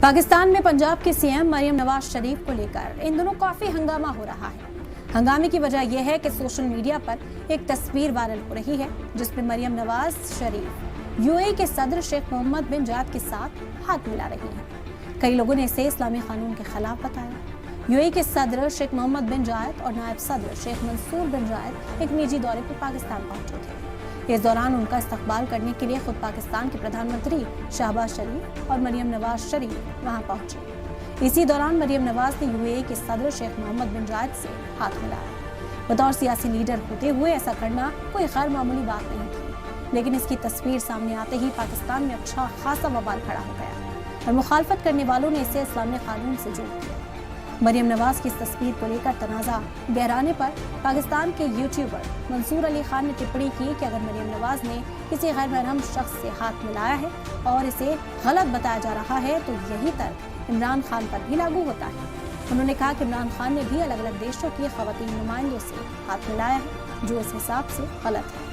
पाकिस्तान में पंजाब के सीएम मरियम नवाज शरीफ को लेकर इन दिनों काफी हंगामा हो रहा है। हंगामे की वजह यह है कि सोशल मीडिया पर एक तस्वीर वायरल हो रही है जिसमें मरियम नवाज शरीफ यूएई के सदर शेख मोहम्मद बिन जायद के साथ हाथ मिला रही हैं। कई लोगों ने इसे इस्लामी कानून के खिलाफ बताया। यूएई के सदर शेख मोहम्मद बिन जायद और नायब सदर शेख मंसूर बिन जायद एक निजी दौरे पर पाकिस्तान पहुंचे थे। इस दौरान उनका इस्तकबाल करने के लिए खुद पाकिस्तान के प्रधानमंत्री शहबाज शरीफ और मरियम नवाज शरीफ वहां पहुंचे। इसी दौरान मरियम नवाज ने यूएई के सदर शेख मोहम्मद बिन जायद से हाथ मिलाया। बतौर सियासी लीडर होते हुए ऐसा करना कोई गैर मामूली बात नहीं थी, लेकिन इसकी तस्वीर सामने आते ही पाकिस्तान में अच्छा खासा बवाल खड़ा हो गया और मुखालफत करने वालों ने इसे इस्लामी कानून से जोड़ दिया। मरियम नवाज की इस तस्वीर को लेकर तनाज़ा गहराने पर पाकिस्तान के यूट्यूबर मंसूर अली खान ने टिप्पणी की कि अगर मरियम नवाज ने किसी गैर महरम शख्स से हाथ मिलाया है और इसे गलत बताया जा रहा है तो यही तर्क इमरान खान पर भी लागू होता है। उन्होंने कहा कि इमरान खान ने भी अलग अलग देशों की ख़वातीन नुमाइंदों से हाथ मिलाया है जो इस हिसाब से गलत है।